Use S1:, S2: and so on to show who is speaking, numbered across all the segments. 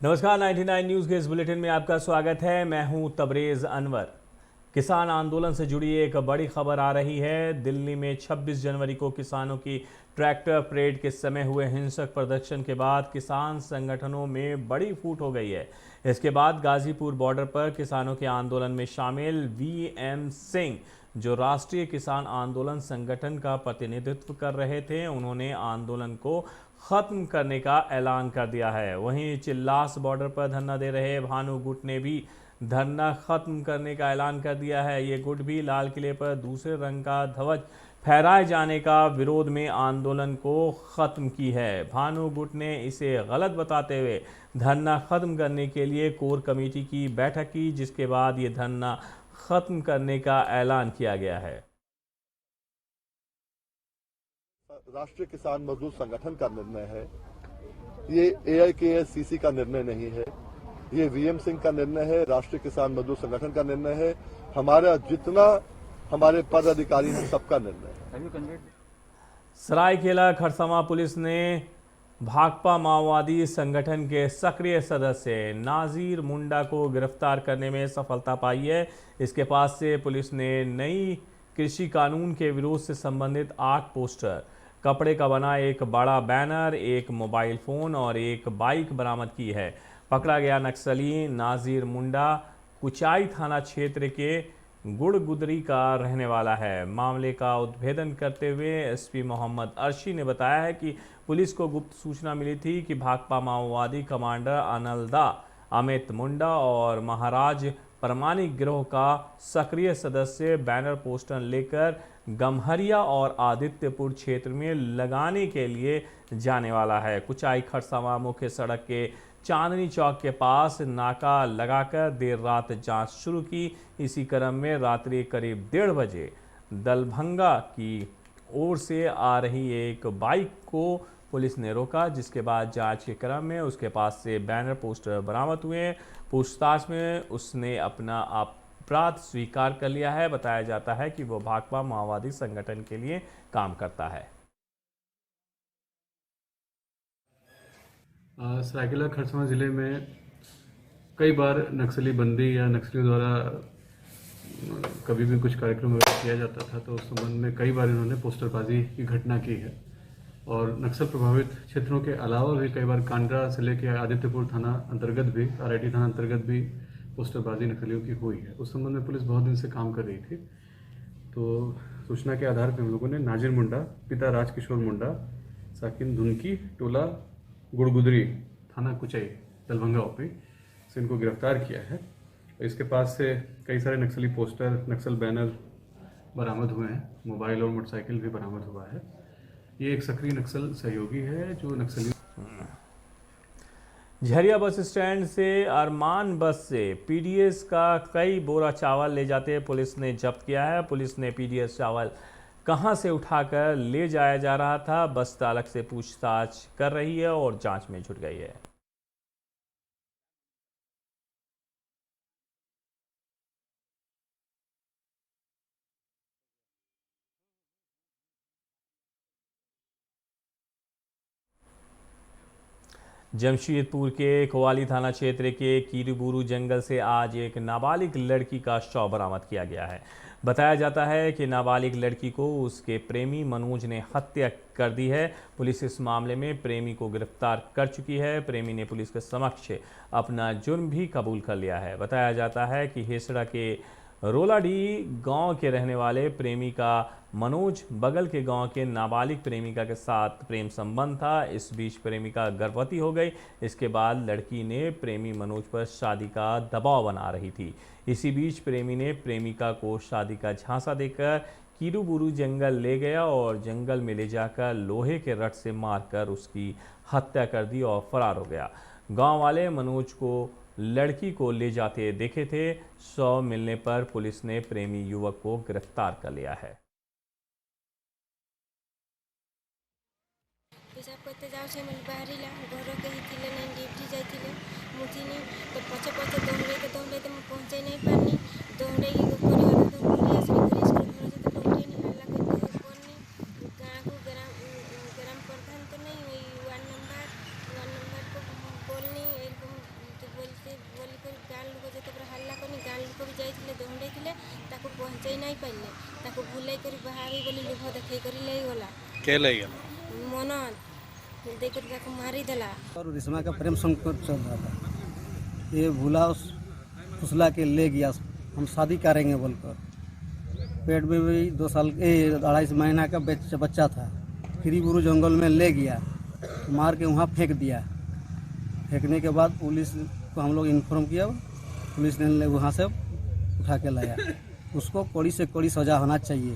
S1: नमस्कार 99 न्यूज़ के इस बुलेटिन में आपका स्वागत है। मैं हूं तबरेज़ अनवर। किसान आंदोलन से जुड़ी एक बड़ी खबर आ रही है। दिल्ली में 26 जनवरी को किसानों की ट्रैक्टर परेड के समय हुए हिंसक प्रदर्शन के बाद किसान संगठनों में बड़ी फूट हो गई है। इसके बाद गाजीपुर बॉर्डर पर किसानों के आंदोलन में शामिल वीएम सिंह, जो राष्ट्रीय किसान आंदोलन संगठन का प्रतिनिधित्व कर रहे थे, उन्होंने आंदोलन को खत्म करने का ऐलान कर दिया है। वहीं चिल्लास बॉर्डर पर धरना दे रहे भानु गुट ने भी धरना खत्म करने का ऐलान कर दिया है। ये गुट भी लाल किले पर दूसरे रंग का ध्वज फहराए जाने का विरोध में आंदोलन को खत्म की है। भानु गुट ने इसे गलत बताते हुए धरना खत्म करने के लिए कोर कमेटी की बैठक की, जिसके बाद ये धरना खत्म करने का ऐलान किया गया है।
S2: राष्ट्रीय किसान मजदूर संगठन का निर्णय है, ये एआईकेएससीसी का निर्णय नहीं है, ये वीएम सिंह का निर्णय है, राष्ट्रीय किसान मजदूर संगठन का निर्णय है। हमारा जितना हमारे पद अधिकारी हैं सबका निर्णय है।
S1: सरायकेला खरसावां पुलिस ने भाकपा माओवादी संगठन के सक्रिय सदस्य नाजीर मुंडा को गिरफ्तार करने में सफलता पाई है। इसके पास से पुलिस ने नई कृषि कानून के विरोध से संबंधित 8 पोस्टर, कपड़े का बना एक बड़ा बैनर, एक मोबाइल फोन और एक बाइक बरामद की है। पकड़ा गया नक्सली नाजीर मुंडा कुचाई थाना क्षेत्र के गुड़गुदरी का रहने वाला है। मामले का उद्भेदन करते हुए एसपी मोहम्मद अर्शी ने बताया है कि पुलिस को गुप्त सूचना मिली थी कि भाकपा माओवादी कमांडर अनलदा अमित मुंडा और महाराज परमानिक गिरोह का सक्रिय सदस्य बैनर पोस्टर लेकर गम्हरिया और आदित्यपुर क्षेत्र में लगाने के लिए जाने वाला है। कुचाई खरसावां मुख्य सड़क के चांदनी चौक के पास नाका लगाकर देर रात जांच शुरू की। इसी क्रम में रात्रि करीब 1:30 बजे दलभंगा की ओर से आ रही एक बाइक को पुलिस ने रोका, जिसके बाद जांच के क्रम में उसके पास से बैनर पोस्टर बरामद हुए। पूछताछ में उसने अपना अपराध स्वीकार कर लिया है। बताया जाता है कि वो भाकपा माओवादी संगठन के लिए काम करता है।
S3: सरायकेला खरसावां ज़िले में कई बार नक्सली बंदी या नक्सलियों द्वारा कभी भी कुछ कार्यक्रम वगैरह किया जाता था, तो उस संबंध में कई बार इन्होंने पोस्टरबाजी की घटना की है। और नक्सल प्रभावित क्षेत्रों के अलावा भी कई बार कांड्रा से लेकर आदित्यपुर थाना अंतर्गत भी, आरआईटी थाना अंतर्गत भी पोस्टरबाजी नक्सलियों की हुई है। उस संबंध में पुलिस बहुत दिन से काम कर रही थी। तो सूचना के आधार पर हम लोगों ने नाजिर मुंडा, पिता राजकिशोर मुंडा, साकिन धुनकी, टोला गुड़गुदरी, थाना कुचाई, दलभंगा ओपी से इनको गिरफ्तार किया है। इसके पास से कई सारे नक्सली पोस्टर, नक्सल बैनर बरामद हुए हैं। मोबाइल और मोटरसाइकिल भी बरामद हुआ है। ये एक सक्रिय नक्सल सहयोगी है जो नक्सली।
S1: झरिया बस स्टैंड से अरमान बस से पीडीएस का कई बोरा चावल ले जाते पुलिस ने जब्त किया है। पुलिस ने पीडीएस चावल कहां से उठाकर ले जाया जा रहा था, बस चालक से पूछताछ कर रही है और जांच में जुट गई है। जमशेदपुर के कोवाली थाना क्षेत्र के कीरूबुरु जंगल से आज एक नाबालिग लड़की का शव बरामद किया गया है। बताया जाता है कि नाबालिग लड़की को उसके प्रेमी मनोज ने हत्या कर दी है। पुलिस इस मामले में प्रेमी को गिरफ्तार कर चुकी है। प्रेमी ने पुलिस के समक्ष अपना जुर्म भी कबूल कर लिया है। बताया जाता है कि हेसड़ा के रोलाडी गांव के रहने वाले प्रेमी का मनोज बगल के गांव के नाबालिग प्रेमिका के साथ प्रेम संबंध था। इस बीच प्रेमिका गर्भवती हो गई। इसके बाद लड़की ने प्रेमी मनोज पर शादी का दबाव बना रही थी। इसी बीच प्रेमी ने प्रेमिका को शादी का झांसा देकर कीरूबुरु जंगल ले गया और जंगल में ले जाकर लोहे के रड से मारकर उसकी हत्या कर दी और फरार हो गया। गांव वाले मनोज को लड़की को ले जाते देखे थे। शव मिलने पर पुलिस ने प्रेमी युवक को गिरफ्तार कर लिया है।
S4: पेशाब करते जाओ से मन बाहरिला घर के ही थिले नहीं ड्यूटी जाइथिले मुथिनी तो पछे पछे दौड़े तो मैं पहुंचे नहीं पानी दौड़े की ऊपर वाला तो पुलिस भी पुलिस को घर से तो दौड़े नहीं हल्ला करते कोनी गांव को गरम प्रधान तो नहीं वही वार्ड नंबर को बोलनी एकदम ମାରି ବୋଲି ଲୋଭ ଦେଖେଇକରି ନେଇଗଲା।
S5: କେ ଲାଗିଗଲା?
S4: ମନନ देखकर ताको मारी देला।
S6: और रिश्मा का प्रेम संकट चल रहा था, ये भूला फुसला के ले गया, हम शादी करेंगे बोलकर। पेट में भी 2 साल 2.5 महीना का बच्चा था, फिर गुरु जंगल में ले गया, मार के वहाँ फेंक दिया। फेंकने के बाद पुलिस को हम लोग इन्फॉर्म किया, पुलिस ने वहाँ से उठा के लाया। उसको कड़ी से कड़ी सजा होना चाहिए।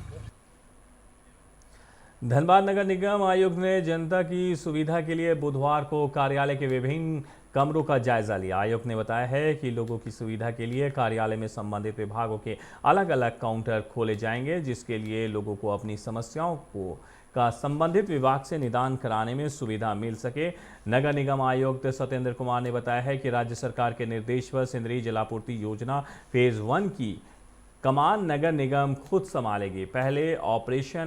S1: धनबाद नगर निगम आयुक्त ने जनता की सुविधा के लिए बुधवार को कार्यालय के विभिन्न कमरों का जायजा लिया। आयुक्त ने बताया है कि लोगों की सुविधा के लिए कार्यालय में संबंधित विभागों के अलग अलग काउंटर खोले जाएंगे, जिसके लिए लोगों को अपनी समस्याओं का संबंधित विभाग से निदान कराने में सुविधा मिल सके। नगर निगम आयुक्त सत्येंद्र कुमार ने बताया है कि राज्य सरकार के निर्देश पर सिंदरी जलापूर्ति योजना फेज 1 की कमान नगर निगम खुद संभालेगी। पहले ऑपरेशन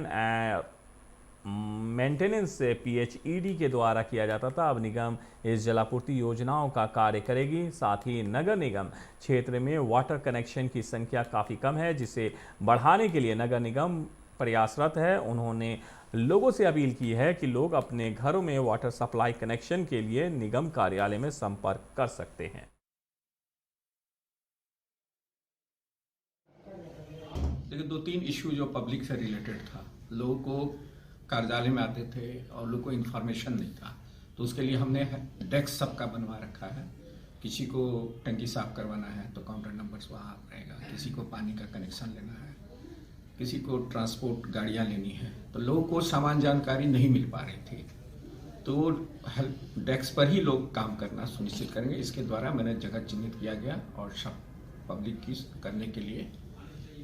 S1: मेंटेनेंस से PHED के द्वारा किया जाता था, अब निगम इस जलापूर्ति योजनाओं का कार्य करेगी। साथ ही नगर निगम क्षेत्र में वाटर कनेक्शन की संख्या काफ़ी कम है, जिसे बढ़ाने के लिए नगर निगम प्रयासरत है। उन्होंने लोगों से अपील की है कि लोग अपने घरों में वाटर सप्लाई कनेक्शन के लिए निगम कार्यालय में संपर्क कर सकते हैं।
S7: देखिए 2-3 इश्यू जो पब्लिक से रिलेटेड था, लोगों को कार्यालय में आते थे और लोगों को इन्फॉर्मेशन नहीं था, तो उसके लिए हमने डेस्क सबका बनवा रखा है। किसी को टंकी साफ करवाना है तो काउंटर नंबर्स वहाँ रहेगा, किसी को पानी का कनेक्शन लेना है, किसी को ट्रांसपोर्ट गाड़ियाँ लेनी है, तो लोगों को सामान जानकारी नहीं मिल पा रही थी, तो हेल्प डेस्क पर ही लोग काम करना सुनिश्चित करेंगे। इसके द्वारा मैंने जगह चिन्हित किया गया और सब पब्लिक की करने के लिए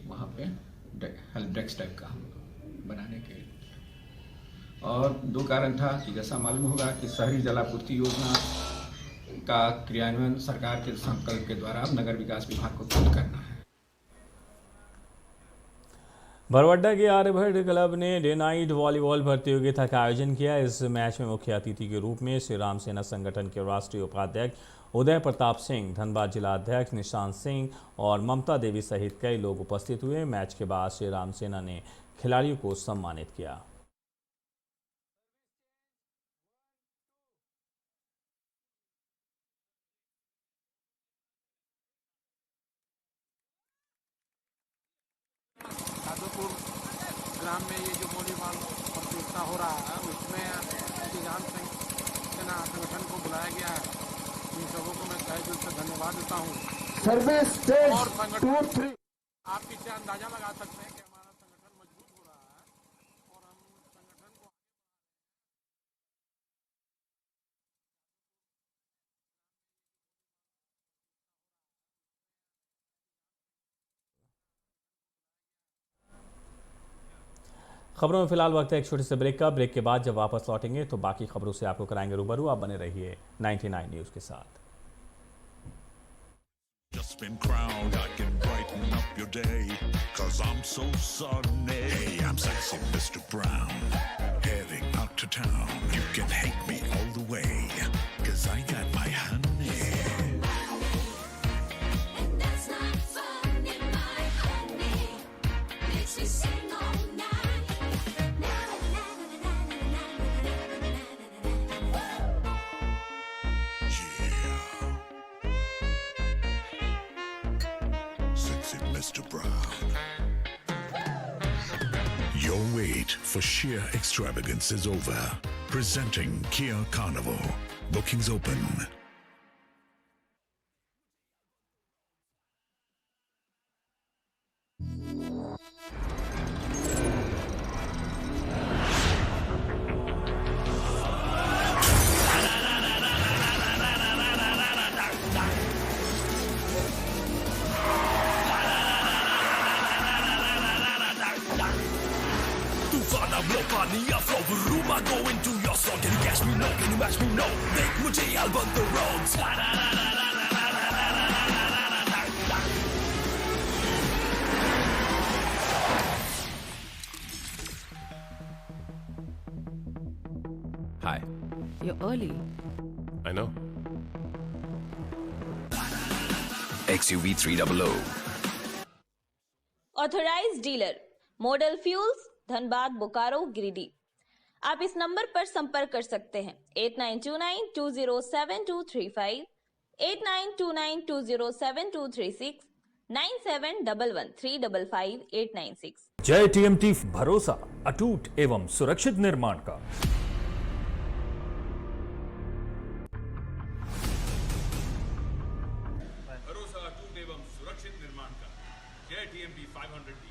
S7: वहाँ पे हेल्प डेस्क टाइप का हम बनाने के लिए। और 2 कारण था कि जैसा मालूम होगा कि शहरी जलापूर्ति योजना का क्रियान्वयन सरकार के संकल्प के द्वारा नगर विकास विभाग को खुद करना है।
S1: बरवड्डा के आर्यभट्ट क्लब ने डे नाइट वॉलीबॉल प्रतियोगिता का आयोजन किया। इस मैच में मुख्य अतिथि के रूप में श्री राम सेना संगठन के राष्ट्रीय उपाध्यक्ष उदय प्रताप सिंह, धनबाद जिला अध्यक्ष निशांत सिंह और ममता देवी सहित कई लोग उपस्थित हुए। मैच के बाद श्री राम सेना ने खिलाड़ियों को सम्मानित किया।
S8: ग्राम में ये जो वॉलीबॉल प्रतियोगिता हो रहा है, उसमें निशांत सिंह सेना संगठन को बुलाया गया है। इन सबों को मैं तहे दिल से धन्यवाद देता हूँ। और संगठन आप इससे अंदाजा लगा सकते हैं कि हमारा संगठन मजबूत हो रहा है और हम संगठन को
S1: खबरों में फिलहाल वक्त है एक छोटे से ब्रेक का। ब्रेक के बाद जब वापस लौटेंगे तो बाकी खबरों से आपको कराएंगे रूबरू। आप बने रहिए 99 न्यूज़ के साथ।
S9: Just been crowned, I can brighten up your day, 'cause I'm so sunny. Hey, I'm sexy Mr. Brown, heading out to town. You can hate me all the way, 'cause I got my honey. And that's not funny, my honey, makes me sing all night. Mr. Brown. Your wait for sheer extravagance is over. Presenting Kia Carnival. Bookings open.
S10: Hi.
S11: You're early.
S10: I know.
S12: XUV 300.
S13: Authorized dealer. Model Fuels,
S5: Dhanbad, Bokaro, Giridih. आप इस number पर संपर्क कर सकते हैं 8929207235, 8929207236, 9711355896।
S10: जय TMT, भरोसा अटूट एवं सुरक्षित निर्माण का।
S11: भरोसा अटूट एवं सुरक्षित निर्माण का। जय टीएमटी 500D।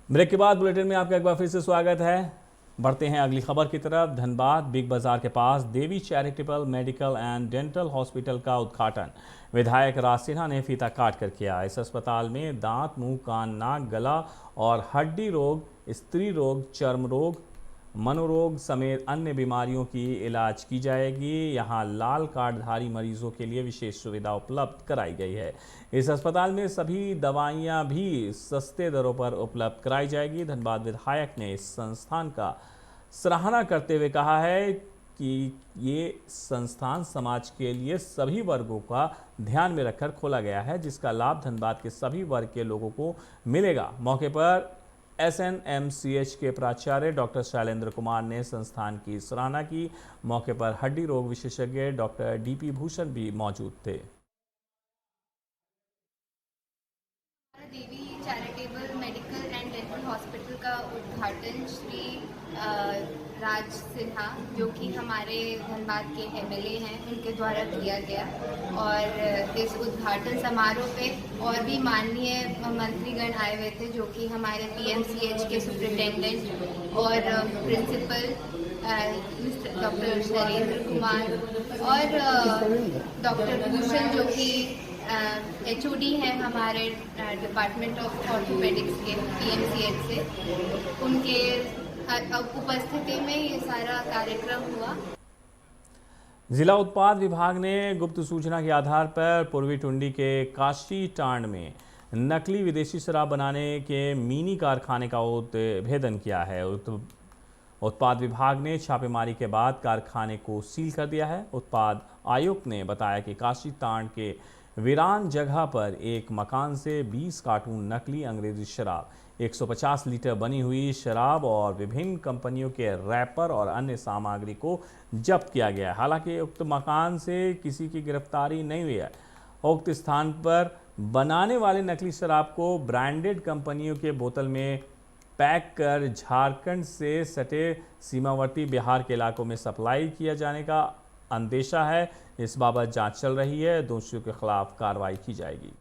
S1: ब्रेक के बाद बुलेटिन में आपका एक बार फिर से स्वागत है। बढ़ते हैं अगली खबर की तरफ। धनबाद बिग बाजार के पास Devi charitable medical and dental hospital का उद्घाटन विधायक राज सिन्हा ने फीता काट कर किया। इस अस्पताल में दांत, मुंह, कान, नाक, गला और हड्डी रोग, स्त्री रोग, चर्म रोग, मनोरोग समेत अन्य बीमारियों की इलाज की जाएगी। यहाँ लाल कार्डधारी मरीजों के लिए विशेष सुविधा उपलब्ध कराई गई है। इस अस्पताल में सभी दवाइयाँ भी सस्ते दरों पर उपलब्ध कराई जाएगी। धनबाद विधायक ने इस संस्थान का सराहना करते हुए कहा है कि ये संस्थान समाज के लिए सभी वर्गों का ध्यान में रखकर खोला गया है, जिसका लाभ धनबाद के सभी वर्ग के लोगों को मिलेगा। मौके पर SNMCH के प्राचार्य डॉक्टर शैलेंद्र कुमार ने संस्थान की सराहना की। मौके पर हड्डी रोग विशेषज्ञ डॉक्टर DP भूषण भी मौजूद थे।
S12: Devi charitable medical and dental hospital का उद्घाटन श्री राज सिन्हा, जो कि हमारे धनबाद के MLA हैं, उनके द्वारा किया गया। और इस उद्घाटन समारोह पे और भी माननीय मंत्रीगण आए हुए थे, जो कि हमारे PMCH के सुपरिटेंडेंट और प्रिंसिपल डॉक्टर शैलेंद्र कुमार और डॉक्टर भूषण, जो कि HOD हैं हमारे डिपार्टमेंट ऑफ ऑर्थोपेडिक्स के PMCH से, उनके उपस्थिति में ये सारा कार्यक्रम हुआ।
S1: जिला उत्पाद विभाग ने गुप्त सूचना के आधार पर पूर्वी टुंडी के काशी टांड में नकली विदेशी शराब बनाने के मिनी कारखाने का उद्भेदन किया है। उत्पाद विभाग ने छापेमारी के बाद कारखाने को सील कर दिया है। उत्पाद आयुक्त ने बताया कि काशी टांड के वीरान जगह पर एक मकान से 20 कार्टून नकली अंग्रेजी शराब, 150 लीटर बनी हुई शराब और विभिन्न कंपनियों के रैपर और अन्य सामग्री को जब्त किया गया है। हालांकि उक्त मकान से किसी की गिरफ्तारी नहीं हुई है। उक्त स्थान पर बनाने वाले नकली शराब को ब्रांडेड कंपनियों के बोतल में पैक कर झारखंड से सटे सीमावर्ती बिहार के इलाकों में सप्लाई किया जाने का अंदेशा है। इस बाबत जांच चल रही है। दोषियों के खिलाफ कार्रवाई की जाएगी।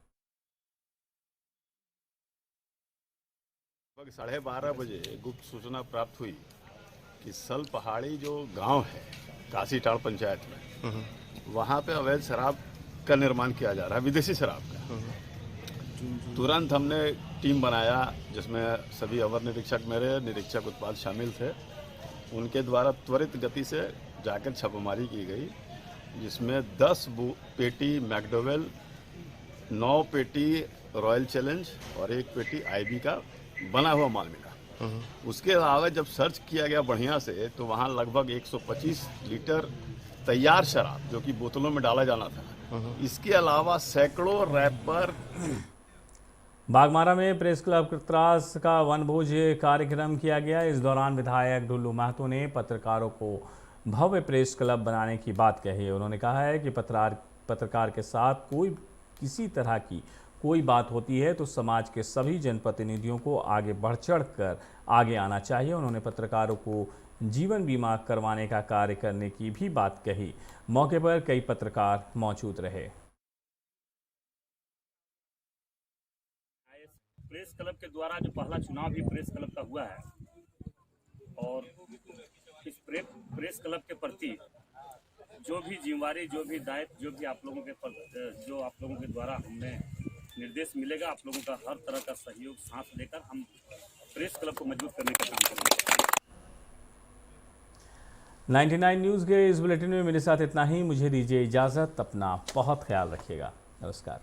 S13: लगभग 12:30 बजे गुप्त सूचना प्राप्त हुई कि सल पहाड़ी जो गांव है काशीटाड़ पंचायत में, वहां पे अवैध शराब का निर्माण किया जा रहा है, विदेशी शराब का। तुरंत हमने टीम बनाया, जिसमें सभी अवर निरीक्षक, मेरे निरीक्षक उत्पाद शामिल थे। उनके द्वारा त्वरित गति से जाकर छापेमारी की गई, जिसमें 10 पेटी मैकडोवेल, 9 पेटी रॉयल चैलेंज और 1 पेटी IB का बना हुआ माल मिला। उसके अलावा जब सर्च किया गया बढ़िया से, तो वहाँ लगभग 125 लीटर तैयार शराब, जो कि बोतलों में डाला जाना था, इसके अलावा सैकड़ों रैपर।
S1: बागमारा में प्रेस क्लब कृतरास का वनभोज कार्यक्रम किया गया। इस दौरान विधायक ढुल्लू महतो ने पत्रकारों को भव्य प्रेस क्लब बनाने की बात कही। उन्होंने कहा है कि पत्रकार के साथ किसी तरह की कोई बात होती है तो समाज के सभी जनप्रतिनिधियों को आगे बढ़ चढ़ कर आगे आना चाहिए। उन्होंने पत्रकारों को जीवन बीमा करवाने का कार्य करने की भी बात कही। मौके पर कई पत्रकार मौजूद रहे।
S14: प्रेस क्लब के द्वारा जो पहला चुनाव भी प्रेस क्लब का हुआ है, और इस प्रेस क्लब के प्रति जो भी जिम्मेवारी, जो भी दायित्व, जो भी आप लोगों के द्वारा हमें निर्देश मिलेगा, आप लोगों का हर तरह का सहयोग साथ लेकर हम प्रेस क्लब को मजबूत करने का काम करेंगे।
S1: 99 न्यूज़ के इस बुलेटिन में मेरे साथ इतना ही। मुझे दीजिए इजाज़त। अपना बहुत ख्याल रखिएगा। नमस्कार।